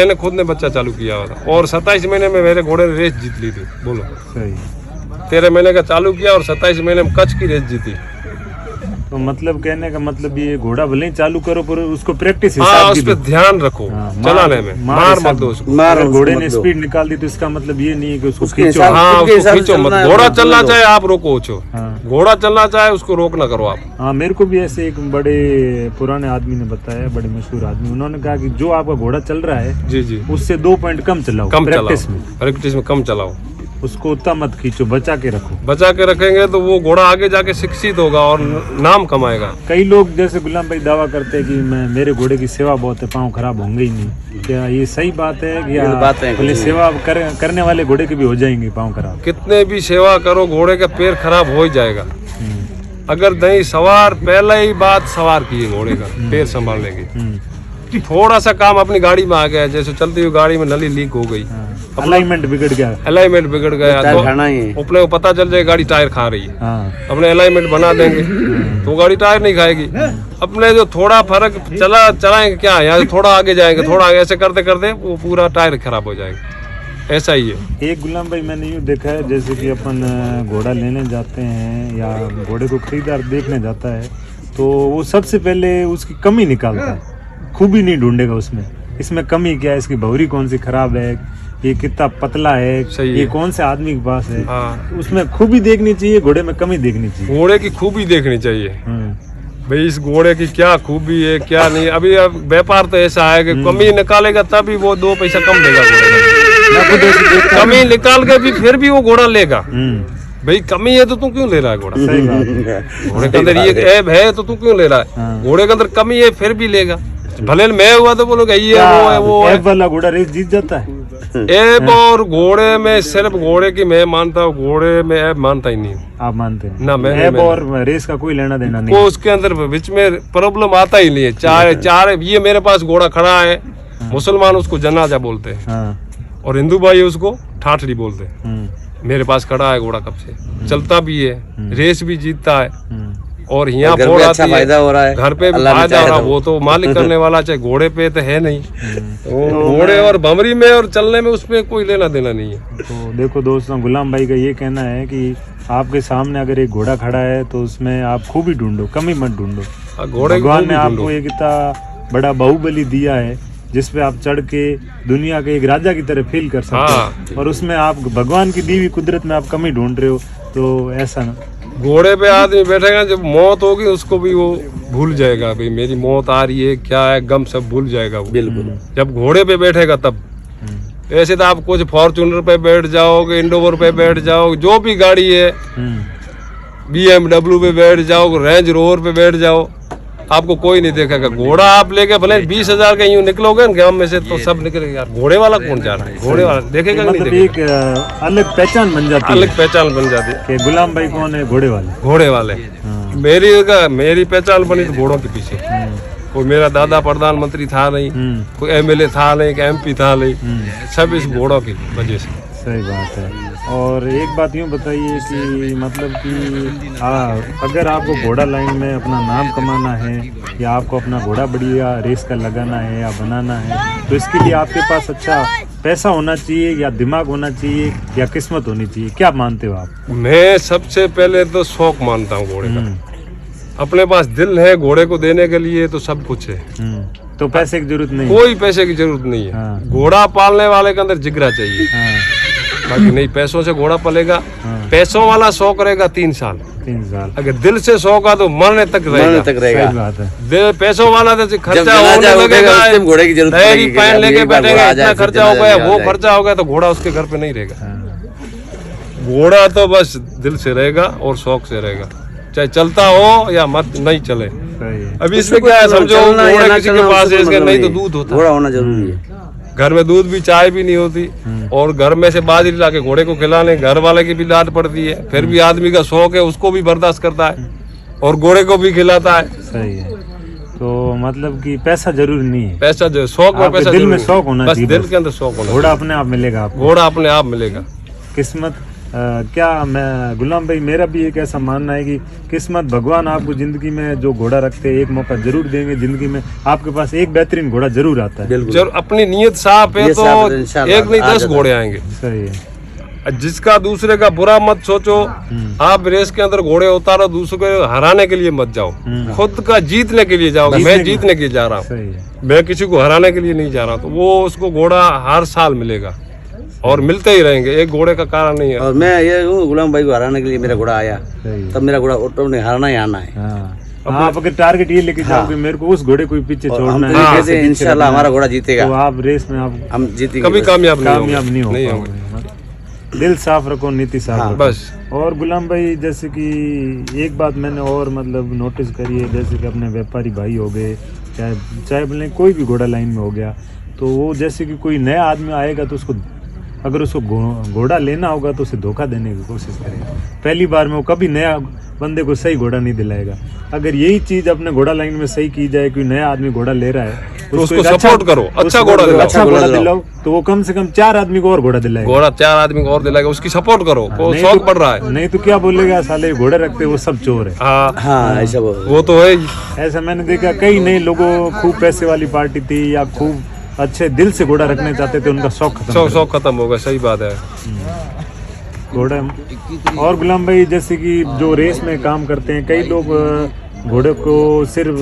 मैंने खुद ने बच्चा चालू किया हुआ था और 27 महीने में मेरे घोड़े ने रेस जीत ली थी। बोलो सही। 13 महीने का चालू किया और 27 महीने में कच्छ की रेस जीती। तो मतलब कहने का मतलब ये घोड़ा भले ही चालू करो पर उसको प्रैक्टिस हाँ, हिसाब उस की पर दो। ध्यान रखो चलाने में, मार मत दो उसको। अगर घोड़े ने स्पीड निकाल दी तो इसका मतलब ये नहीं है कि उसको खींचो। हाँ, उसको खींचो मत। घोड़ा चलना चाहे आप रोको छो, हाँ। घोड़ा चलना चाहे उसको रोक ना करो आप। हाँ, मेरे को भी ऐसे एक बड़े पुराने आदमी ने बताया, बड़े मशहूर आदमी, उन्होंने कहा कि जो आपका घोड़ा चल रहा है जी जी, उससे 2 पॉइंट कम चलाओ, कम प्रैक्टिस चलाओ, में प्रैक्टिस में कम चलाओ। उसको उतना मत खींचो, बचा के रखो। बचा के रखेंगे तो वो घोड़ा आगे जाके शिक्षित होगा और नाम कमाएगा। कई लोग जैसे गुलाम भाई दावा करते हैं कि मेरे घोड़े की सेवा बहुत है, पाँव खराब होंगे ही नहीं। क्या ये सही बात है कि बोले सेवा करने वाले घोड़े के भी हो जाएंगे पाँव खराब? कितने भी सेवा करो घोड़े का पैर खराब हो ही जाएगा। अगर नहीं सवार पहले ही बात सवार की है घोड़े का पैर संभालने की, थोड़ा सा काम अपनी गाड़ी में आ गया, जैसे चलती हुई गाड़ी में नली लीक हो गई, अलाइनमेंट बिगड़ गया, अलाइनमेंट बिगड़ गया तो अपने को पता चल जाए गाड़ी टायर खा रही है। हाँ। अपने अलाइनमेंट बना देंगे तो गाड़ी टायर नहीं खाएगी। अपने जो थोड़ा फर्क चलाएंगे क्या, यहाँ थोड़ा आगे जाएंगे, थोड़ा आगे, ऐसे करते करते वो पूरा टायर खराब हो जाएगा। ऐसा ही है। एक गुलाम भाई मैंने यूँ देखा है, जैसे कि अपन घोड़ा लेने जाते हैं या घोड़े को खरीदार देखने जाता है तो वो सबसे पहले उसकी कमी निकालता है, खूबी नहीं ढूंढेगा उसमें, इसमें कमी क्या है, इसकी भौरी कौन सी खराब है, ये कितना पतला है, ये कौन से आदमी के पास है। हाँ। उसमें खूबी देखनी चाहिए, घोड़े में कमी देखनी चाहिए। घोड़े की खूबी देखनी चाहिए भाई, इस घोड़े की क्या खूबी है क्या नहीं। अभी अब व्यापार तो ऐसा है कि कमी निकालेगा तभी वो 2 पैसा कम देगा घोड़े का। कमी निकाल के भी फिर भी वो घोड़ा लेगा। भाई कमी है तो तू क्यों ले रहा है घोड़ा? सही बात है। घोड़े के अंदर ये ऐब है तो तू क्यों ले रहा है? घोड़े के अंदर कमी है फिर भी लेगा। भले मैं हुआ तो बोलोगे ये वो है वो है। ऐब वाला घोड़ा रेस जीत जाता है। ऐब और घोड़े में सिर्फ घोड़े की मैं मानता हूँ, घोड़े में ऐब मानता ही नहीं। आप मानते हैं ना? मैं ऐब और रेस का कोई लेना देना नहीं। वो उसके अंदर बीच में प्रॉब्लम आता ही नहीं है। चार ये मेरे पास घोड़ा खड़ा है, मुसलमान उसको जनाजा बोलते हैं और हिंदू भाई उसको ठाठड़ी बोलते हैं। मेरे पास खड़ा है घोड़ा कब से, चलता भी है, रेस भी जीतता है और यहाँ फोड़ आती है, फायदा हो रहा है, घर पे भी फायदा हो रहा है। वो तो मालिक करने वाला, चाहे घोड़े पे तो है नहीं। घोड़े और भमरी में और चलने में उसमें कोई लेना देना नहीं है। तो देखो दोस्तों, गुलाम भाई का ये कहना है कि आपके सामने अगर एक घोड़ा खड़ा है तो उसमें आप खूबी ढूंढो, कमी मत ढूंढो। घोड़े भगवान ने आपको एक इतना बड़ा बाहुबली दिया है जिसपे आप चढ़ के दुनिया के एक राजा की तरह फील कर सकते हैं और उसमें आप भगवान की दी हुई कुदरत में आप कमी ढूंढ रहे हो, तो ऐसा ना। घोड़े पे आदमी बैठेगा, जब मौत होगी उसको भी वो भूल जाएगा, भाई मेरी मौत आ रही है क्या है, गम सब भूल जाएगा वो। बिल्कुल जब घोड़े पे बैठेगा तब। ऐसे तो आप कुछ फॉर्च्यूनर पे बैठ जाओगे, इंडोवर पे बैठ जाओ, जो भी गाड़ी है, BMW पे बैठ जाओ, रेंज रोवर पे बैठ जाओ, आपको कोई नहीं देखेगा। घोड़ा आप लेके भले 20,000 का यूं निकलोगे ना गांव में से तो सब निकलेगा, यार घोड़े वाला कौन जा रहा है, घोड़े वाला देखेगा नहीं देखेगा। एक अलग पहचान बन जाती है, अलग पहचान बन जाती है कि गुलाम भाई कौन है, घोड़े वाले। घोड़े वाले मेरी पहचान बनी तो घोड़ों के पीछे। कोई मेरा दादा प्रधानमंत्री था नहीं, कोई MLA था नहीं, MP था नहीं, सब इस घोड़ों की वजह से। सही बात है। और एक बात यूँ बताइए कि मतलब कि अगर आपको घोड़ा लाइन में अपना नाम कमाना है या आपको अपना घोड़ा बढ़िया रेस का लगाना है या बनाना है, तो इसके लिए आपके पास अच्छा पैसा होना चाहिए या दिमाग होना चाहिए या किस्मत होनी चाहिए, क्या मानते हो आप? मैं सबसे पहले तो शौक मानता हूँ घोड़े का। अपने पास दिल है घोड़े को देने के लिए तो सब कुछ है, तो पैसे की जरूरत नहीं, कोई पैसे की जरूरत नहीं है। घोड़ा पालने वाले के अंदर जिगरा चाहिए, बाकी नहीं पैसों से घोड़ा पलेगा। पैसों वाला शौक रहेगा 3 साल, अगर दिल से शौक आ तो मरने तक रहेगा। सही बात है। पैसों वाला तो खर्चा होने लगेगा, घोड़े की जरूरत पड़ेगी, पैन लेके बैठेगा, इतना खर्चा हो गया, वो खर्चा हो गया तो घोड़ा उसके घर पे नहीं रहेगा। घोड़ा तो बस दिल से रहेगा और शौक से रहेगा, चाहे चलता हो या मत नहीं चले। अभी इसमें क्या है, समझो घोड़ा किसी के पास है, इसका नहीं तो दूध होता, घोड़ा होना जरूरी है। घर में दूध भी, चाय भी नहीं होती और घर में से बाजरी लाके घोड़े को खिलाने घर वाले की भी लाद पड़ती है, फिर भी आदमी का शौक है, उसको भी बर्दाश्त करता है और घोड़े को भी खिलाता है। सही है। तो मतलब कि पैसा जरूरी नहीं है, पैसा जो शौक में पैसा दिल में शौक होना चाहिए, दिल के अंदर शौक होना। घोड़ा अपने आप मिलेगा आपको, घोड़ा अपने आप मिलेगा। किस्मत क्या मैं गुलाम भाई, मेरा भी एक ऐसा मानना है कि किस्मत, भगवान आपको जिंदगी में जो घोड़ा रखते हैं एक मौका जरूर देंगे, जिंदगी में आपके पास एक बेहतरीन घोड़ा जरूर आता है। जरूर, अपनी नीयत साफ है तो एक नहीं 10 घोड़े आएंगे। सही है। जिसका दूसरे का बुरा मत सोचो। आप रेस के अंदर घोड़े उतारो, दूसरे को हराने के लिए मत जाओ, खुद का जीतने के लिए जाओ। मैं जीतने के लिए जा रहा हूँ, मैं किसी को हराने के लिए नहीं जा रहा, तो वो उसको घोड़ा हर साल मिलेगा और मिलते ही रहेंगे, एक घोड़े का कारण नहीं है। और मैं ये हूँ, गुलाम भाई को हराने के लिए मेरा घोड़ा आया, तब मेरा घोड़ा ऑटो ने हराना ही आना है। आप अगर टारगेट ये लेके जाओगे मेरे को उस घोड़े को पीछे छोड़ना है, इंशाल्लाह हमारा घोड़ा जीतेगा, तो आप रेस में आप हम जीतेंगे, कभी कामयाब नहीं होंगे। दिल साफ रखो, नीति साफ रखो बस। और गुलाम भाई, जैसे कि एक बात मैंने और मतलब नोटिस करी है, जैसे कि अपने व्यापारी भाई हो गए, चाहे बोले कोई भी घोड़ा लाइन में हो गया, तो वो जैसे कि कोई नया आदमी आएगा तो उसको, अगर उसको घोड़ा लेना होगा तो उसे धोखा देने की कोशिश करेगा। पहली बार में वो कभी नया बंदे को सही घोड़ा नहीं दिलाएगा। अगर यही चीज अपने घोड़ा लाइन में सही की जाए, कोई नया आदमी घोड़ा ले रहा है तो उसको सपोर्ट करो, अच्छा घोड़ा दिलाओ, तो वो कम से कम 4 आदमी को और घोड़ा दिलाएगा। घोड़ा 4 आदमी को और दिलाएगा, उसकी सपोर्ट करो, वो शौक बढ़ रहा है। नहीं तो क्या बोलेगा, साले घोड़े रखते वो सब चोर है। हाँ, ऐसा वो तो है। ऐसा मैंने देखा कई नए लोगों, खूब पैसे वाली पार्टी थी या खूब अच्छे दिल से घोड़ा रखने चाहते थे, उनका शौक खत्म होगा। सही बात है। घोड़ा। और गुलाम भाई, जैसे कि जो रेस में काम करते हैं, कई लोग घोड़े को सिर्फ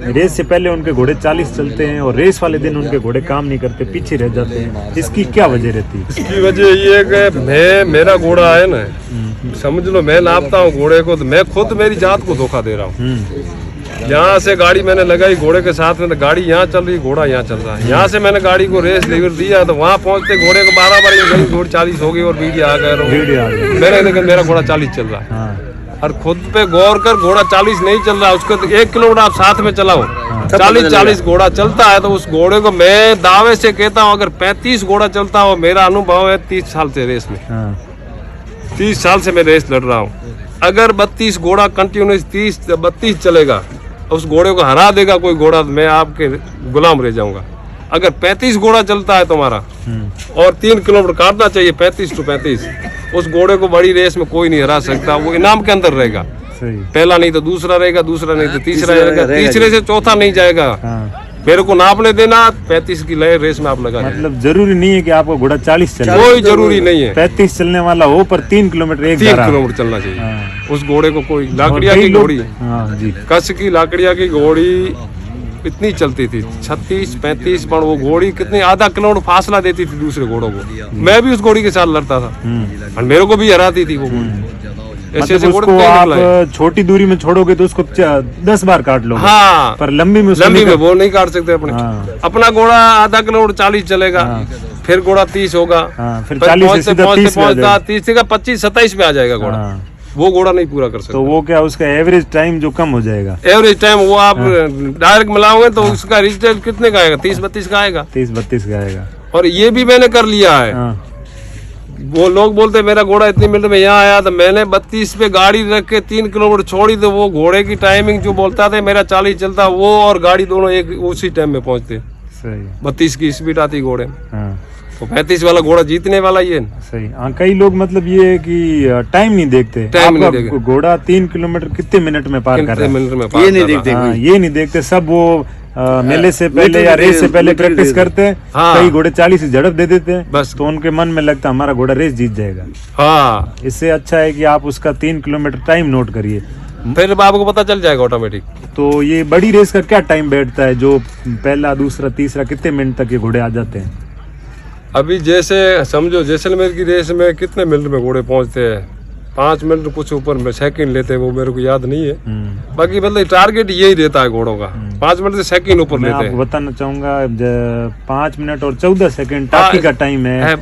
रेस से पहले उनके घोड़े 40 चलते हैं और रेस वाले दिन उनके घोड़े काम नहीं करते, पीछे रह जाते हैं। इसकी क्या वजह रहती है? इसकी वजह ये है कि मेरा घोड़ा है ना, समझ लो मैं नापता हूँ घोड़े को, तो मैं खुद मेरी जात को धोखा दे रहा हूँ। यहाँ से गाड़ी मैंने लगाई घोड़े के साथ में, तो गाड़ी यहाँ चल रही, घोड़ा यहाँ चल रहा है। यहाँ से मैंने गाड़ी को रेस लेकर दिया, तो वहाँ पहुँचते घोड़े को 12 बार घोड़े 40 हो गई और वीडियो आ गया। मैंने देखा मेरा घोड़ा 40 चल रहा है। और खुद पे गौर कर, घोड़ा 40 नहीं चल रहा, उसको तो 1 किलोमीटर आप साथ में चलाओ, 40 घोड़ा चलता है, तो उस घोड़े को मैं दावे से कहता हूँ, अगर 35 घोड़ा चलता हो, मेरा अनुभव है 30 साल से रेस में, 30 साल से मैं रेस लड़ रहा हूँ। अगर 32 घोड़ा कंटिन्यूस 30-32 चलेगा, उस घोड़े को हरा देगा कोई घोड़ा, मैं आपके गुलाम रह जाऊंगा। अगर 35 घोड़ा चलता है तुम्हारा और 3 किलोमीटर काटना चाहिए 35 to 35, उस घोड़े को बड़ी रेस में कोई नहीं हरा सकता। वो इनाम के अंदर रहेगा, पहला नहीं तो दूसरा रहेगा, दूसरा नहीं तो तीसरा रहेगा, तीसरे से चौथा नहीं जाएगा। मेरे को नापने देना, 35 की रेस में आप लगा। मतलब जरूरी नहीं है कि आपको घोड़ा 40 चले, कोई जरूरी नहीं है 35 चलने वाला हो, पर 3 किलोमीटर 3 किलोमीटर चलना चाहिए। उस घोड़े को कोई लाकड़िया की घोड़ी, कस की लाकड़िया की घोड़ी इतनी चलती थी 36-35, पर वो घोड़ी कितनी आधा किलोमीटर फासला देती थी दूसरे घोड़ों को। मैं भी उस घोड़ी के साथ लड़ता था और मेरे को भी हराती थी वो घोड़ी। ऐसे मतलब उसको आप छोटी दूरी में छोड़ोगे तो उसको 10 बार काट लो। हाँ, पर लंबी में वो नहीं काट सकते अपने। अपना घोड़ा आधा किलोमीटर 40 चलेगा, फिर घोड़ा 30 होगा, फिर 40 से पहुंचता 30 से 25-27 पे आ जाएगा घोड़ा। वो घोड़ा नहीं पूरा कर सकता। तो वो क्या, उसका एवरेज टाइम जो कम हो जाएगा, एवरेज टाइम वो आप डायरेक्ट मिलाओगे तो उसका रिजल्ट कितने का आएगा? 30-32 का आएगा, 30-32 का आएगा। और ये भी मैंने कर लिया है। वो लोग बोलते मेरा घोड़ा इतनी मिनट में यहाँ आया, तो मैंने 32 पे गाड़ी रख के 3 किलोमीटर छोड़ी, तो वो घोड़े की टाइमिंग जो बोलता था मेरा 40 चलता, वो और गाड़ी दोनों एक उसी टाइम में पहुंचते। 32 की स्पीड आती घोड़े में, तो 35 वाला घोड़ा जीतने वाला ये। सही। कई लोग मतलब ये है कि टाइम नहीं देखते, घोड़ा 3 किलोमीटर कितने मिनट में पार कर रहा है, ये नहीं देखते। सब वो मेले से पहले या रेस से पहले प्रैक्टिस करते हैं। कई घोड़े 40 की झड़प दे देते हैं, बस तो उनके मन में लगता है हमारा घोड़ा रेस जीत जाएगा। हाँ, इससे अच्छा है कि आप उसका 3 किलोमीटर टाइम नोट करिए, फिर आपको पता चल जाएगा ऑटोमेटिक। तो ये बड़ी रेस का क्या टाइम बैठता है, जो पहला दूसरा तीसरा, कितने मिनट तक ये घोड़े आ जाते हैं? अभी जैसे समझो जैसलमेर की रेस में कितने मिनट में घोड़े पहुंचते हैं, 5 मिनट कुछ ऊपर में सेकंड लेते हैं, वो मेरे को याद नहीं है। बाकी मतलब टारगेट यही रहता है घोड़ों का, 5 मिनट से सेकंड ऊपर लेते हैं। मैं आपको बताना चाहूंगा 5 मिनट और 14 सेकंड टाकी का टाइम है।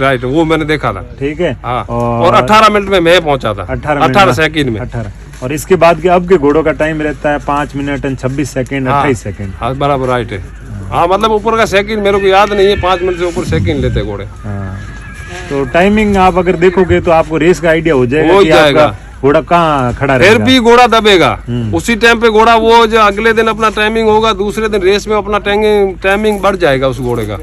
राइट, वो मैंने देखा था। ठीक है। और 18 मिनट में मैं पहुंचा था, 18 सेकंड में। 18। और इसके बाद के अब के घोड़ों का टाइम रहता है 5 मिनट 26 सेकंड, 28 सेकंड। हाँ, बराबर राइट है। हाँ, मतलब ऊपर का सेकंड मेरे को याद नहीं है, 5 मिनट से ऊपर सेकंड लेते घोड़े। तो टाइमिंग आप अगर देखोगे तो आपको रेस का आइडिया हो जाएगा कि आपका घोड़ा कहाँ खड़ा रहेगा। फिर भी घोड़ा दबेगा उसी टाइम पे घोड़ा, वो जो अगले दिन अपना टाइमिंग होगा, दूसरे दिन रेस में अपना टाइमिंग बढ़ जाएगा उस घोड़े का,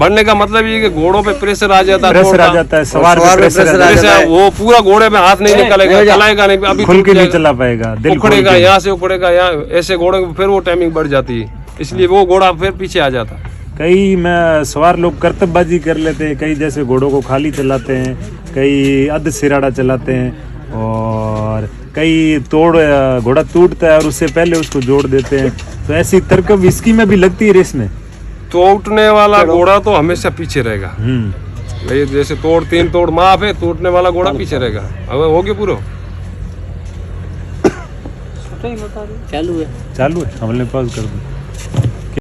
बढ़ने का मतलब ये कि घोड़ों पे प्रेशर आ जाता है, प्रेशर थोड़ा। आ जाता है, सवार पे प्रेशर आ प्रेशर जाता है, वो पूरा घोड़े में हाथ नहीं निकलेगा, चलाएगा नहीं, अभी खुल टूट के नहीं जाएगा, चला पाएगा, दिल खोल उखड़ेगा, के। यहाँ से उखड़ेगा, यहाँ ऐसे घोड़े फिर वो टाइमिंग बढ़ जाती है, इसलिए वो घोड़ा फिर पीछे आ जाता है। कई में सवार लोग कर्तव्यबाजी कर लेते हैं, कई जैसे घोड़ों को खाली चलाते हैं, कई अध सिराड़ा चलाते हैं, और कई घोड़ा टूटता है और उससे पहले उसको जोड़ देते हैं। तो ऐसी तरकीब इसकी में भी लगती है रेस में। टूटने वाला घोड़ा तो हमेशा पीछे रहेगा, ये जैसे तोड़ 3 तोड़ माफ है, टूटने वाला घोड़ा पीछे रहेगा। अब हो गया पूरा चालू है चालू है, हमने पॉज कर दो।